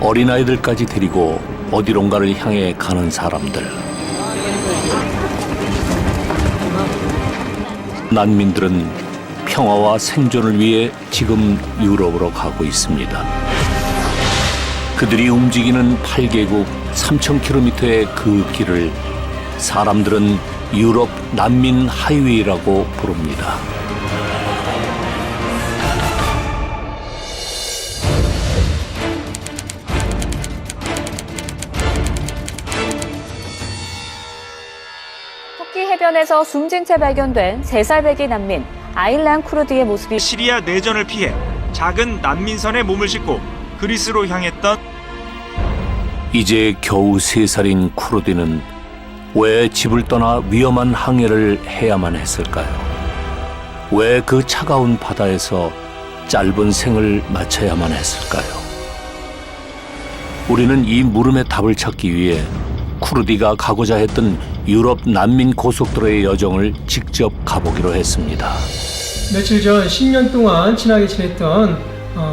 어린아이들까지 데리고 어디론가를 향해 가는 사람들. 난민들은 평화와 생존을 위해 지금 유럽으로 가고 있습니다. 그들이 움직이는 8개국 3,000km의 그 길을 사람들은 유럽 난민 하이웨이라고 부릅니다. 터키 해변에서 숨진 채 발견된 3살 배기 난민 아일란 쿠르드의 모습이 시리아 내전을 피해 작은 난민선에 몸을 싣고 그리스로 향했던 이제 겨우 3살인 쿠르디는 왜 집을 떠나 위험한 항해를 해야만 했을까요? 왜 그 차가운 바다에서 짧은 생을 마쳐야만 했을까요? 우리는 이 물음의 답을 찾기 위해 쿠르디가 가고자 했던 유럽 난민 고속도로의 여정을 직접 가보기로 했습니다. 며칠 전 10년 동안 친하게 지냈던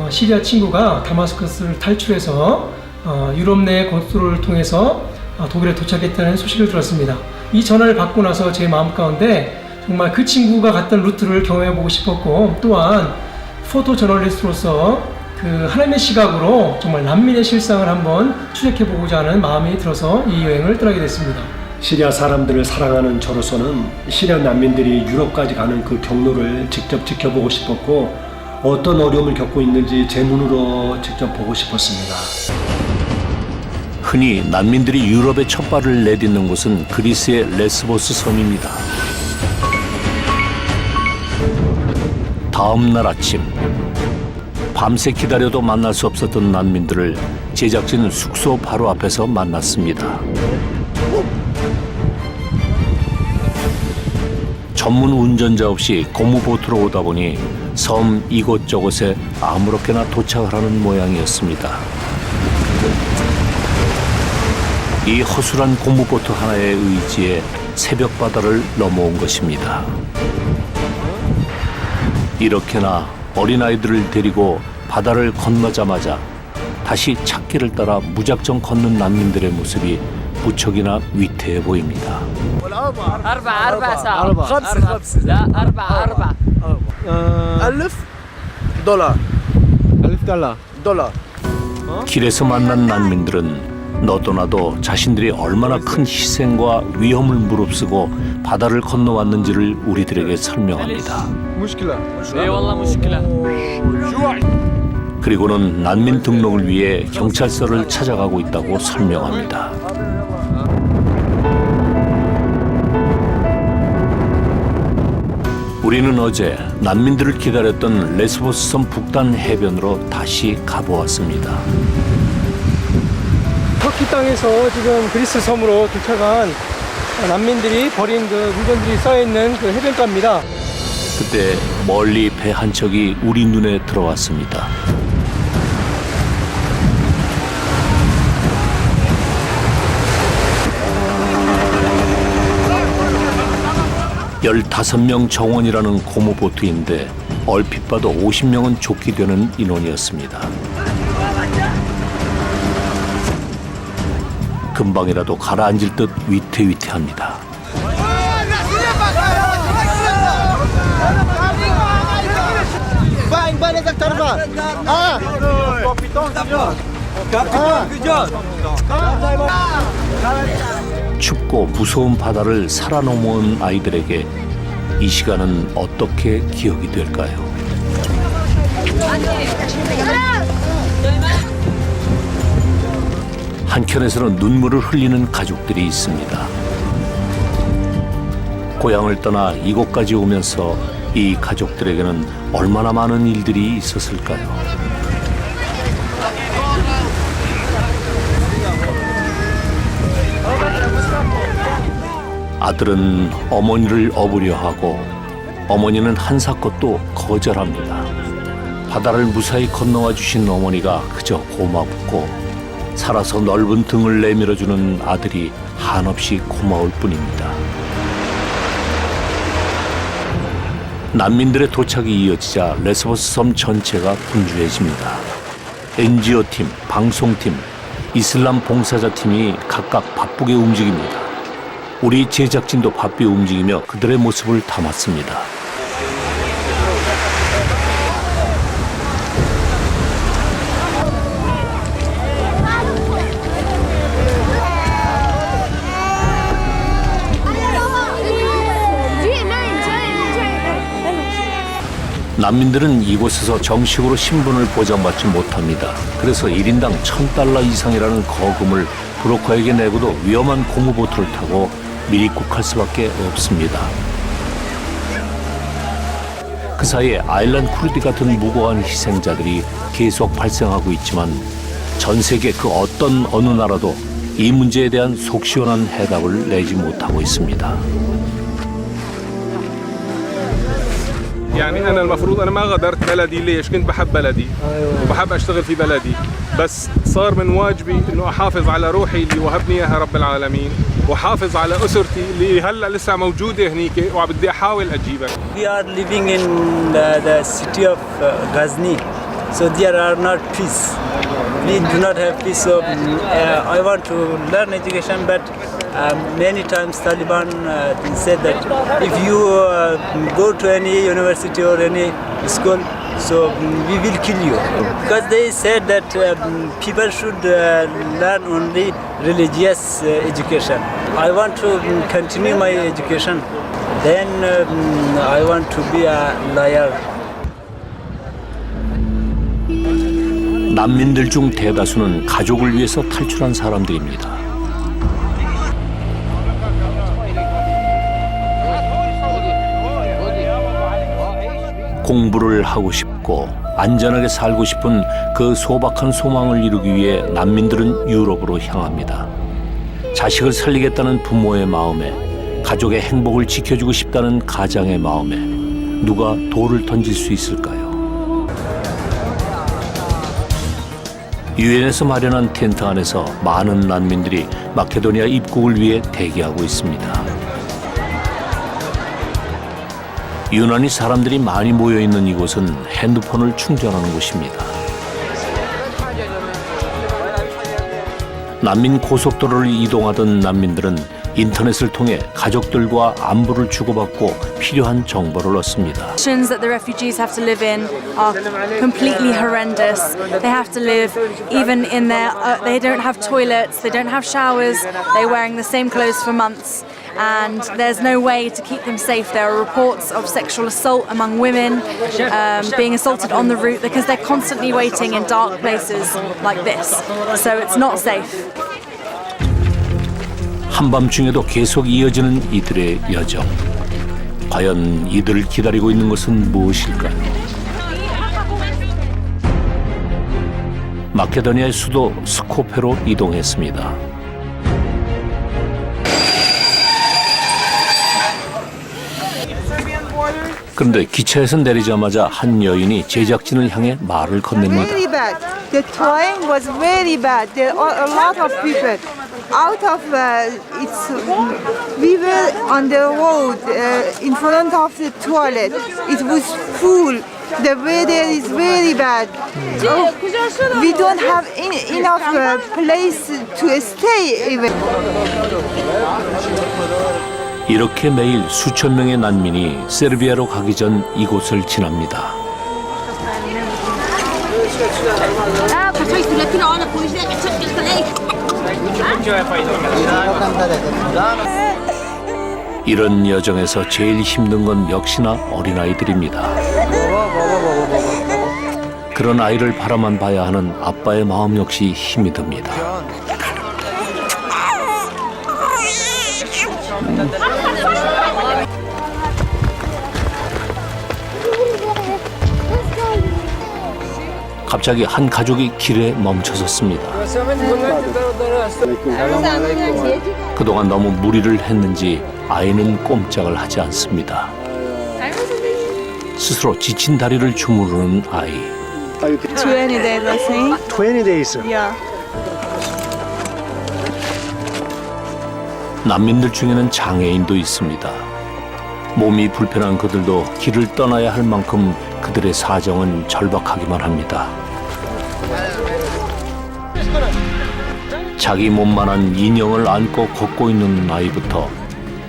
시리아 친구가 다마스커스를 탈출해서 유럽 내 고속도로를 통해서 독일에 도착했다는 소식을 들었습니다. 이 전화를 받고 나서 제 마음 가운데 정말 그 친구가 갔던 루트를 경험해보고 싶었고, 또한 포토 저널리스트로서 그 하나님의 시각으로 정말 난민의 실상을 한번 추적해보고자 하는 마음이 들어서 이 여행을 떠나게 됐습니다. 시리아 사람들을 사랑하는 저로서는 시리아 난민들이 유럽까지 가는 그 경로를 직접 지켜보고 싶었고, 어떤 어려움을 겪고 있는지 제 눈으로 직접 보고 싶었습니다. 흔히 난민들이 유럽에 첫 발을 내딛는 곳은 그리스의 레스보스 섬입니다. 다음 날 아침, 밤새 기다려도 만날 수 없었던 난민들을 제작진 숙소 바로 앞에서 만났습니다. 전문 운전자 없이 고무보트로 오다 보니 섬 이곳저곳에 아무렇게나 도착을 하는 모양이었습니다. 이 허술한 고무보트 하나에 의지해 새벽 바다를 넘어온 것입니다. 이렇게나 어린아이들을 데리고 바다를 건너자마자 다시 찾기를 따라 무작정 걷는 난민들의 모습이 무척이나 위태해 보입니다. 길에서 만난 난민들은 너도 나도 자신들이 얼마나 큰 희생과 위험을 무릅쓰고 바다를 건너왔는지를 우리들에게 설명합니다. 그리고는 난민 등록을 위해 경찰서를 찾아가고 있다고 설명합니다. 우리는 어제 난민들을 기다렸던 레스보스 섬 북단 해변으로 다시 가보았습니다. 터키 땅에서 지금 그리스 섬으로 도착한 난민들이 버린 그 물건들이 쌓여있는 그 해변가입니다. 그때 멀리 배 한 척이 우리 눈에 들어왔습니다. (15명) 정원이라는 고무보트인데 얼핏 봐도 50명은 좋게 되는 인원이었습니다. 금방이라도 가라앉을 듯 위태위태합니다. 춥고 무서운 바다를 살아넘어온 아이들에게 이 시간은 어떻게 기억이 될까요? 한켠에서는 눈물을 흘리는 가족들이 있습니다. 고향을 떠나 이곳까지 오면서 이 가족들에게는 얼마나 많은 일들이 있었을까요? 아들은 어머니를 업으려 하고 어머니는 한사껏도 거절합니다. 바다를 무사히 건너와 주신 어머니가 그저 고맙고 살아서 넓은 등을 내밀어주는 아들이 한없이 고마울 뿐입니다. 난민들의 도착이 이어지자 레스보스 섬 전체가 분주해집니다. NGO팀, 방송팀, 이슬람 봉사자팀이 각각 바쁘게 움직입니다. 우리 제작진도 바삐 움직이며 그들의 모습을 담았습니다. 난민들은 이곳에서 정식으로 신분을 보장받지 못합니다. 그래서 1인당 $1,000 이상이라는 거금을 브로커에게 내고도 위험한 고무보트를 타고 미입국할 수밖에 없습니다. 그 사이에 아일란 쿠르디 같은 무고한 희생자들이 계속 발생하고 있지만 전 세계 그 어떤 어느 나라도 이 문제에 대한 속 시원한 해답을 내지 못하고 있습니다. يعني أنا المفروض أنا ما غادرت بلدي ليش؟ كنت بحب بلدي وبحب أشتغل في بلدي بس صار من واجبي إنه أحافظ على روحي اللي وهبني إياها رب العالمين وأحافظ على أسرتي اللي هلا لسه موجودة هنيك وبدي أحاول أجيبها. We are living in the city of Ghazni, so there are not peace. We do not have peace. So I want to learn education, but many times Taliban said that if you go to any university or any school, so we will kill you. Because they said that people should learn only religious education. I want to continue my education. Then I want to be a lawyer. 난민들 중 대다수는 가족을 위해서 탈출한 사람들입니다. 공부를 하고 싶고 안전하게 살고 싶은 그 소박한 소망을 이루기 위해 난민들은 유럽으로 향합니다. 자식을 살리겠다는 부모의 마음에, 가족의 행복을 지켜주고 싶다는 가장의 마음에 누가 돌을 던질 수 있을까요? 유엔에서 마련한 텐트 안에서 많은 난민들이 마케도니아 입국을 위해 대기하고 있습니다. 유난히 사람들이 많이 모여있는 이곳은 핸드폰을 충전하는 곳입니다. 난민 고속도로를 이동하던 난민들은 인터넷을 통해 가족들과 안부를 주고받고 필요한 정보를 얻습니다. Conditions that the refugees have to live in are completely horrendous. They have to live even in their they don't have toilets, they don't have showers, they're wearing the same clothes for months. And there's no way to keep them safe. There are reports of sexual assault among women being assaulted on the route because they're constantly waiting in dark places like this. So it's not safe. 한밤중에도 계속 이어지는 이들의 여정. 과연 이들을 기다리고 있는 것은 무엇일까요? 마케도니아의 수도 스코페로 이동했습니다. 그런데 기차에서 내리자마자 한 여인이 제작진을 향해 말을 건넵니다. Very bad. The train was very bad. There are a lot of people. Out of we were on the road in front of the toilet. It was full. The weather is very bad. We don't have enough place to stay even. 이렇게 매일 수천 명의 난민이 세르비아로 가기 전 이곳을 지납니다. 이런 여정에서 제일 힘든 건 역시나 어린아이들입니다. 그런 아이를 바라만 봐야 하는 아빠의 마음 역시 힘이 듭니다. 갑자기 한 가족이 길에 멈춰섰습니다. 그동안 너무 무리를 했는지 아이는 꼼짝을 하지 않습니다. 스스로 지친 다리를 주무르는 아이. 20 days, I think. 20 days. Yeah. 난민들 중에는 장애인도 있습니다. 몸이 불편한 그들도 길을 떠나야 할 만큼 그들의 사정은 절박하기만 합니다. 자기 몸만한 인형을 안고 걷고 있는 아이부터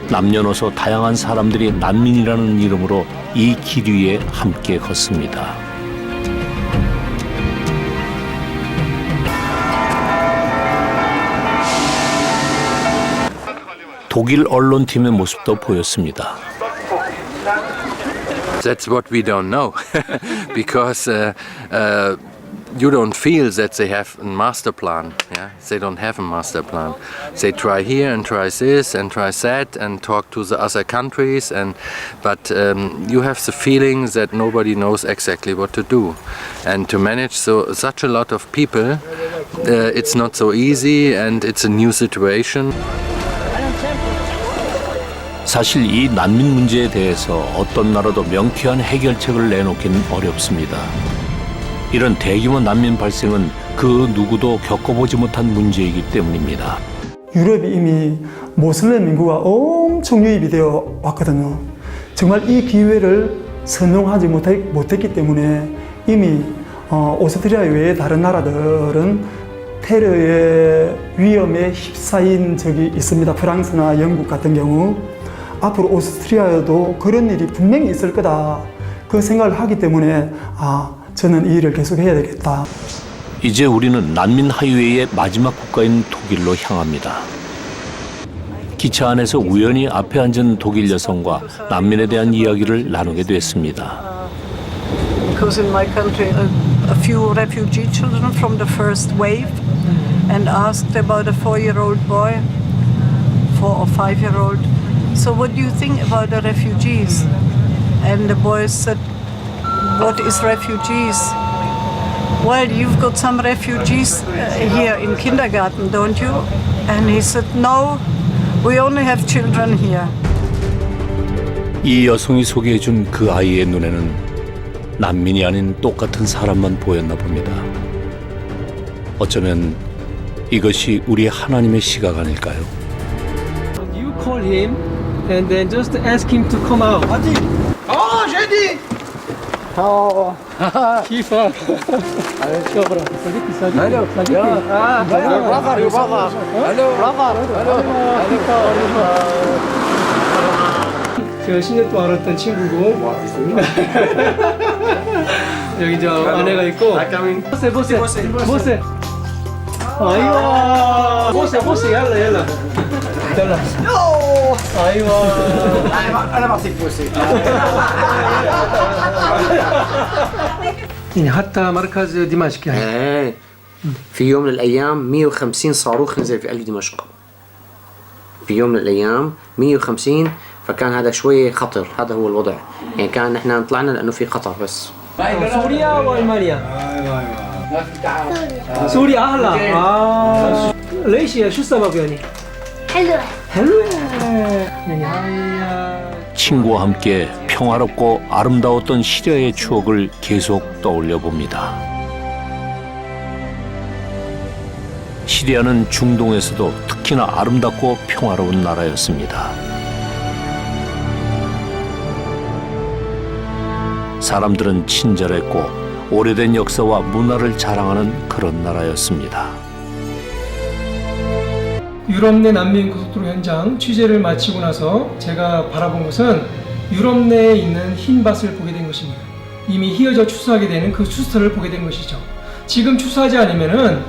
남녀노소 다양한 사람들이 난민이라는 이름으로 이 길 위에 함께 걷습니다. 독일 언론팀의 모습도 보였습니다. That's what we don't know, because you don't feel that they have a master plan. Yeah, they don't have a master plan. They try here and try this and try that and talk to the other countries, but you have the feeling that nobody knows exactly what to do, and to manage such a lot of people, it's not so easy, and it's a new situation. 사실 이 난민 문제에 대해서 어떤 나라도 명쾌한 해결책을 내놓기는 어렵습니다. 이런 대규모 난민 발생은 그 누구도 겪어보지 못한 문제이기 때문입니다. 유럽이 이미 모슬렘 인구가 엄청 유입이 되어 왔거든요. 정말 이 기회를 선용하지 못했기 때문에 이미 오스트리아 외의 다른 나라들은 테러의 위험에 휩싸인 적이 있습니다. 프랑스나 영국 같은 경우. 앞으로 오스트리아에도 그런 일이 분명히 있을 거다. 그 생각을 하기 때문에 저는 이 일을 계속해야 되겠다. 이제 우리는 난민 하이웨이의 마지막 국가인 독일로 향합니다. 기차 안에서 우연히 앞에 앉은 독일 여성과 난민에 대한 이야기를 나누게 됐습니다. Because in my country a few refugee children from the first wave and asked about a 4-year-old boy, 4 or 5-year-old. So what do you think about the refugees? And the boy said, what is refugees? Well, you've got some refugees here in kindergarten, don't you? And he said, no, we only have children here. 이 여성이 소개해준 그 아이의 눈에는 난민이 아닌 똑같은 사람만 보였나 봅니다. 어쩌면 이것이 우리 하나님의 시각 아닐까요? You call him and then just ask him to come out. j'ai dit. كيفك؟ شكرا صديقي صديقي brother 제가 10년 동안 알았던 친구고 여기 저 아내가 있고 보세 아이고 보세 얄라 ايوه انا بعطيك بوسه يعني حتى مركز دمشق يعني في يوم من الايام 150 صاروخ نزل في قلب دمشق في يوم من الايام 150 فكان هذا شوي خطر هذا هو الوضع يعني كان نحن طلعنا لانه في خطر بس سوريا والمانيا سوريا اهلا ليش شو السبب يعني حلوة 친구와 함께 평화롭고 아름다웠던 시리아의 추억을 계속 떠올려 봅니다. 시리아는 중동에서도 특히나 아름답고 평화로운 나라였습니다. 사람들은 친절했고 오래된 역사와 문화를 자랑하는 그런 나라였습니다. 유럽 내 난민 고속도로 현장 취재를 마치고 나서 제가 바라본 것은 유럽 내에 있는 흰밭을 보게 된 것입니다. 이미 휘어져 추수하게 되는 그 추수터를 보게 된 것이죠. 지금 추수하지 않으면은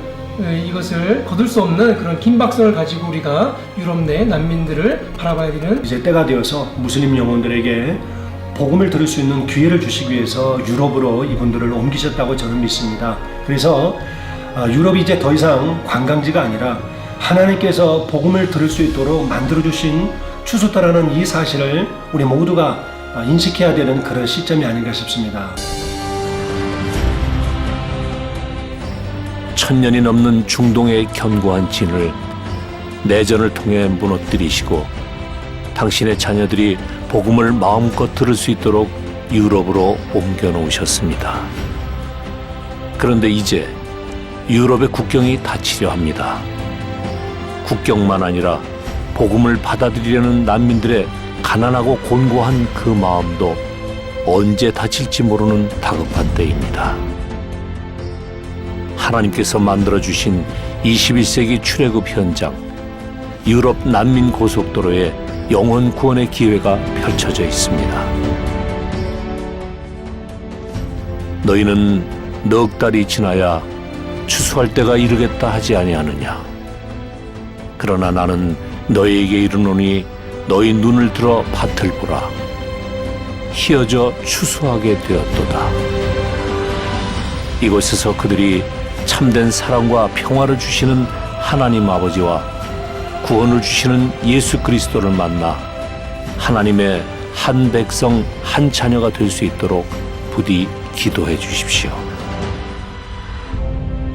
이것을 거둘 수 없는 그런 긴박성을 가지고 우리가 유럽 내 난민들을 바라봐야 되는 이제 때가 되어서 무슬림 영혼들에게 복음을 들을 수 있는 기회를 주시기 위해서 유럽으로 이분들을 옮기셨다고 저는 믿습니다. 그래서 유럽이 이제 더 이상 관광지가 아니라 하나님께서 복음을 들을 수 있도록 만들어주신 추수터라는 이 사실을 우리 모두가 인식해야 되는 그런 시점이 아닌가 싶습니다. 1000년이 넘는 중동의 견고한 진을 내전을 통해 무너뜨리시고 당신의 자녀들이 복음을 마음껏 들을 수 있도록 유럽으로 옮겨 놓으셨습니다. 그런데 이제 유럽의 국경이 닫히려 합니다. 국경만 아니라 복음을 받아들이려는 난민들의 가난하고 곤고한 그 마음도 언제 닫힐지 모르는 다급한 때입니다. 하나님께서 만들어주신 21세기 출애굽 현장, 유럽 난민 고속도로에 영혼 구원의 기회가 펼쳐져 있습니다. 너희는 넉 달이 지나야 추수할 때가 이르겠다 하지 아니하느냐. 그러나 나는 너희에게 이르노니 너희 눈을 들어 밭을 보라. 희어져 추수하게 되었도다. 이곳에서 그들이 참된 사랑과 평화를 주시는 하나님 아버지와 구원을 주시는 예수 그리스도를 만나 하나님의 한 백성 한 자녀가 될 수 있도록 부디 기도해 주십시오.